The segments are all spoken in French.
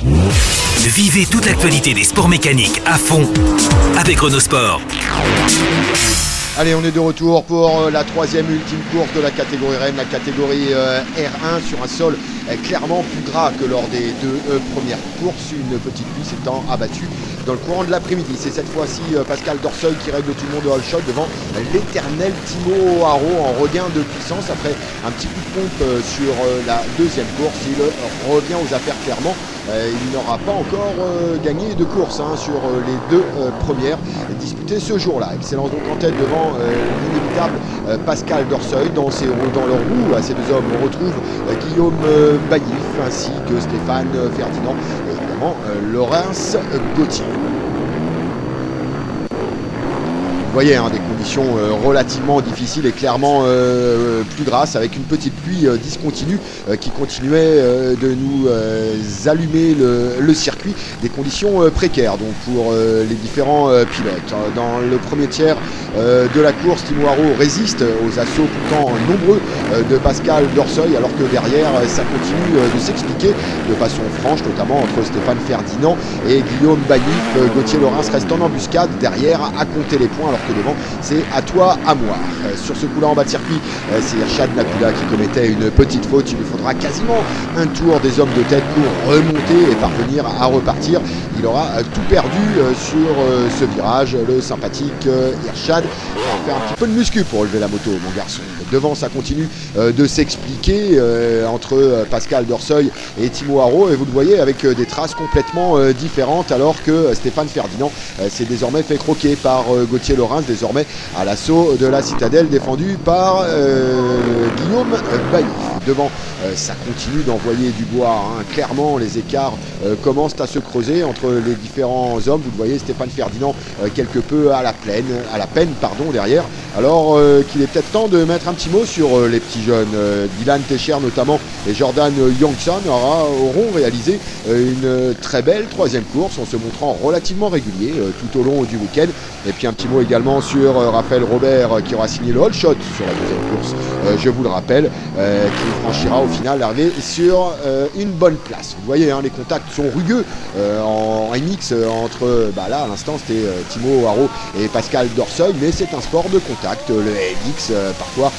Vivez toute l'actualité des sports mécaniques à fond avec Renault-Sport. Allez, on est de retour pour la troisième et ultime course de la catégorie Rennes, la catégorie R1 sur un sol clairement plus gras que lors des deux premières courses. Une petite pluie s'étant abattue dans le courant de l'après-midi. C'est cette fois-ci Pascal Dorseuil qui règle tout le monde au all shot devant l'éternel Timo Haro en regain de puissance après un petit coup de pompe sur la deuxième course. Il revient aux affaires clairement. Il n'aura pas encore gagné de course sur les deux premières disputées ce jour-là. Excellence donc en tête devant l'inévitable Pascal Dorseuil. Dans leur roue, à ces deux hommes, on retrouve Guillaume Baillif ainsi que Stéphane Ferdinand et évidemment Laurens Gauthier. Vous voyez, des conditions relativement difficiles et clairement plus grasses, avec une petite pluie discontinue qui continuait de nous allumer le circuit. Des conditions précaires donc pour les différents pilotes. Dans le premier tiers de la course, Timo Haro résiste aux assauts pourtant nombreux de Pascal Dorseuil, alors que derrière ça continue de s'expliquer de façon franche, notamment entre Stéphane Ferdinand et Guillaume Baillif. Gauthier Laurens reste en embuscade derrière à compter les points, alors que devant c'est à toi à moi. Sur ce coup-là en bas de circuit, c'est Irshad Nakouda qui commettait une petite faute. Il lui faudra quasiment un tour des hommes de tête pour remonter et parvenir à repartir. Il aura tout perdu sur ce virage. Le sympathique Irshad va faire un petit peu de muscu pour relever la moto, mon garçon. Devant, ça continue de s'expliquer entre Pascal Dorseuil et Timo Haro, et vous le voyez avec des traces complètement différentes, alors que Stéphane Ferdinand s'est désormais fait croquer par Gauthier Laurens, désormais à l'assaut de la citadelle défendue par Guillaume Baillif. Devant, ça continue d'envoyer du bois. Clairement, les écarts commencent à se creuser entre les différents hommes. Vous le voyez, Stéphane Ferdinand quelque peu à la peine derrière. Alors qu'il est peut-être temps de mettre un petit mot sur les petits jeunes. Dylan Techer notamment et Jordan Youngson auront réalisé une très belle troisième course en se montrant relativement régulier tout au long du week-end. Et puis un petit mot également sur Raphaël Robert qui aura signé le all shot sur la deuxième course, je vous le rappelle, qui franchira au final l'arrivée sur une bonne place. Vous voyez, les contacts sont rugueux en MX entre, là à l'instant c'était Timo Haro et Pascal Dorseuil, mais c'est un sport de contact, le MX, parfois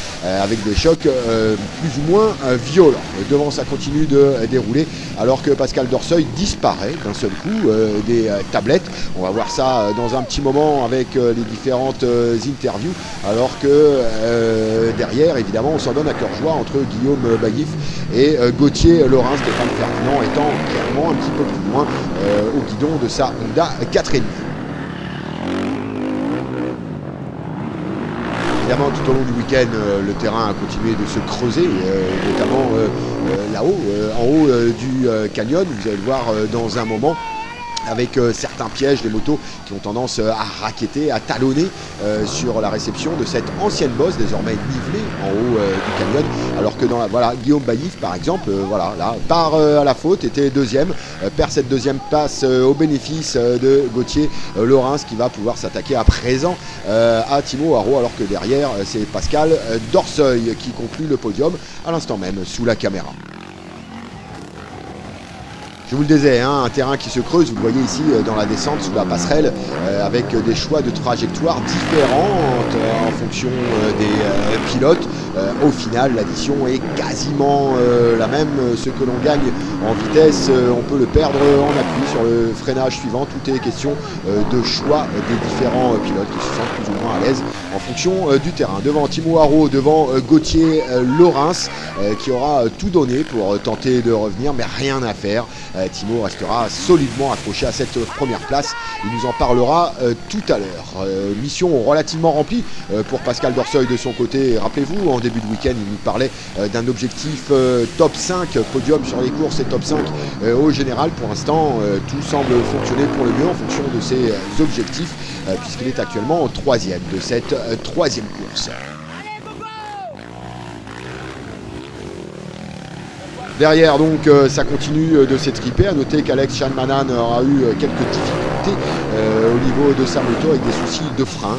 avec des chocs plus ou moins violents. Devant, ça continue de dérouler alors que Pascal Dorseuil disparaît d'un seul coup des tablettes. On va voir ça dans un petit moment avec les différentes interviews, alors que derrière, évidemment, on s'en donne à cœur joie entre Guillaume Baillif et Gauthier Laurens, Stéphane Ferdinand étant clairement un petit peu plus loin au guidon de sa Honda 4,5. Évidemment, tout au long du week-end, le terrain a continué de se creuser, notamment là-haut, en haut du canyon. Vous allez le voir dans un moment, avec certains pièges, des motos qui ont tendance à raqueter, à talonner sur la réception de cette ancienne bosse désormais nivelée en haut du canyon, alors que Guillaume Baillif par exemple, part à la faute, était deuxième, perd cette deuxième place au bénéfice de Gauthier Laurens, qui va pouvoir s'attaquer à présent à Timo Haro, alors que derrière c'est Pascal Dorseuil qui conclut le podium à l'instant même sous la caméra. Je vous le disais, un terrain qui se creuse, vous le voyez ici dans la descente sous la passerelle, avec des choix de trajectoires différentes en fonction des pilotes. Au final, l'addition est quasiment la même. Ce que l'on gagne en vitesse, on peut le perdre en appui sur le freinage suivant. Tout est question de choix des différents pilotes qui se sentent plus ou moins à l'aise en fonction du terrain. Devant Timo Haro, devant Gauthier Laurens, qui aura tout donné pour tenter de revenir, mais rien à faire. Timo restera solidement accroché à cette première place. Il nous en parlera tout à l'heure. Mission relativement remplie pour Pascal Dorseuil de son côté. Rappelez-vous, en début de week-end, il nous parlait d'un objectif top 5, podium sur les courses et top 5 au général. Pour l'instant, tout semble fonctionner pour le mieux en fonction de ses objectifs, puisqu'il est actuellement au troisième de cette troisième course. Derrière, donc, ça continue de s'étriper. À noter qu'Alex Chanmanan aura eu quelques difficultés au niveau de sa moto, avec des soucis de frein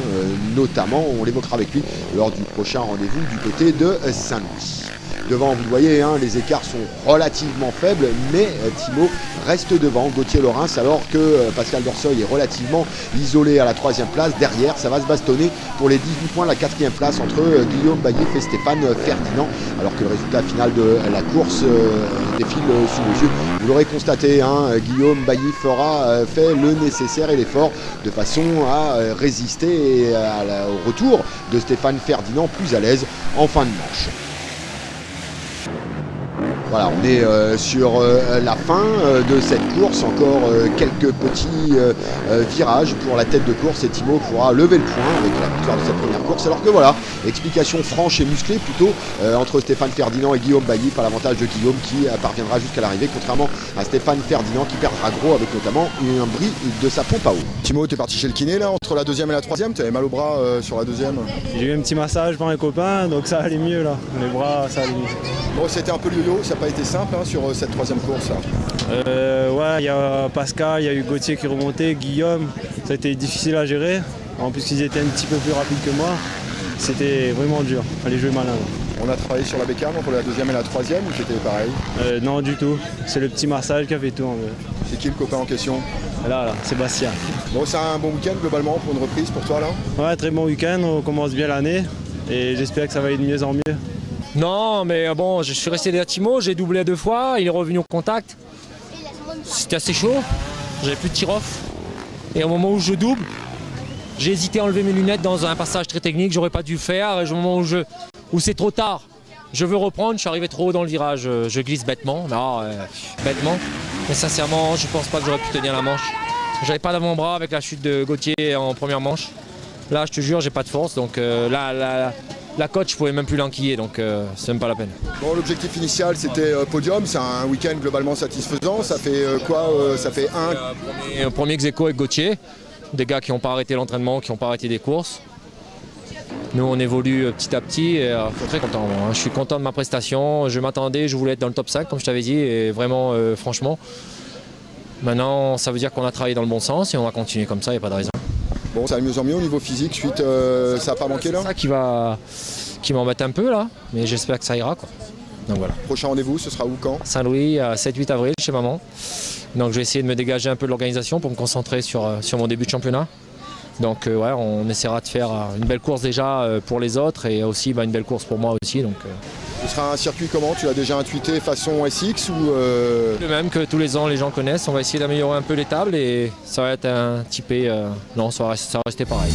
notamment. On l'évoquera avec lui lors du prochain rendez-vous du côté de Saint-Louis. Devant, vous le voyez, hein, les écarts sont relativement faibles, mais Thibaut reste devant Gauthier Laurens, alors que Pascal Dorsoy est relativement isolé à la 3e place. Derrière, ça va se bastonner pour les 18 points, la 4e place entre Guillaume Baillif et Stéphane Ferdinand, alors que le résultat final de la course défile sous nos yeux. Vous l'aurez constaté, hein, Guillaume Baillif aura fait le nécessaire et l'effort de façon à résister au retour de Stéphane Ferdinand plus à l'aise en fin de manche. Voilà, on est sur la fin de cette course, encore quelques petits virages pour la tête de course et Thibaut pourra lever le point avec la victoire de cette première course. Alors que voilà, explication franche et musclée plutôt entre Stéphane Ferdinand et Guillaume Baillif, à l'avantage de Guillaume qui parviendra jusqu'à l'arrivée, contrairement à Stéphane Ferdinand qui perdra gros avec notamment un bris de sa pompe à eau. Thibaut, t'es parti chez le kiné là, entre la 2e et la 3e, t'avais mal au bras sur la 2e. J'ai eu un petit massage par un copain, donc ça allait mieux là, les bras ça allait mieux. Bon, c'était un peu le yo-yo, ça n'a pas été simple hein, sur cette 3e course. Ouais, il y a Pascal, il y a eu Gauthier qui remontait, Guillaume, ça a été difficile à gérer. En plus qu'ils étaient un petit peu plus rapides que moi, c'était vraiment dur, il fallait jouer malin. On a travaillé sur la bécane entre la 2e et la 3e ou c'était pareil? Non du tout, c'est le petit massage qui a fait tout. C'est qui le copain en question? Là, Sébastien. Bon, c'est un bon week-end globalement pour une reprise pour toi là? Ouais, très bon week-end, on commence bien l'année et j'espère que ça va aller de mieux en mieux. Non, mais bon, je suis resté derrière Thibaut, j'ai doublé 2 fois, il est revenu au contact. C'était assez chaud, j'avais plus de tir-off. Et au moment où je double, j'ai hésité à enlever mes lunettes dans un passage très technique, j'aurais pas dû le faire. Et au moment où c'est trop tard, je veux reprendre, je suis arrivé trop haut dans le virage, je glisse bêtement. Non, bêtement. Mais sincèrement, je pense pas que j'aurais pu tenir la manche. J'avais pas d'avant-bras avec la chute de Gauthier en première manche. Là, je te jure, j'ai pas de force, donc la coach, je pouvais même plus l'enquiller, donc c'est même pas la peine. Bon, l'objectif initial, c'était podium, c'est un week-end globalement satisfaisant. Ça fait quoi ça fait premier ex-aequo avec Gauthier, des gars qui n'ont pas arrêté l'entraînement, qui n'ont pas arrêté des courses. Nous, on évolue petit à petit et je suis très content. Hein. Je suis content de ma prestation, je m'attendais, je voulais être dans le top 5, comme je t'avais dit, et vraiment, franchement, maintenant, ça veut dire qu'on a travaillé dans le bon sens et on va continuer comme ça, il n'y a pas de raison. Bon, ça va mieux en mieux au niveau physique, suite, ça n'a pas manqué là? C'est ça qui m'embête un peu là, mais j'espère que ça ira quoi. Donc voilà. Prochain rendez-vous, ce sera où, quand? Saint-Louis, 7-8 avril, chez maman. Donc je vais essayer de me dégager un peu de l'organisation pour me concentrer sur mon début de championnat. Donc ouais, on essaiera de faire une belle course déjà pour les autres et aussi une belle course pour moi aussi. Donc, Ce sera un circuit comment? Tu l'as déjà intuité façon SX ou Le même que tous les ans les gens connaissent. On va essayer d'améliorer un peu les tables et ça va être un typé. Non, ça va rester pareil.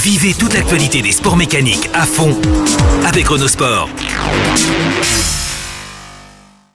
Vivez toute l'actualité des sports mécaniques à fond avec Chronosport.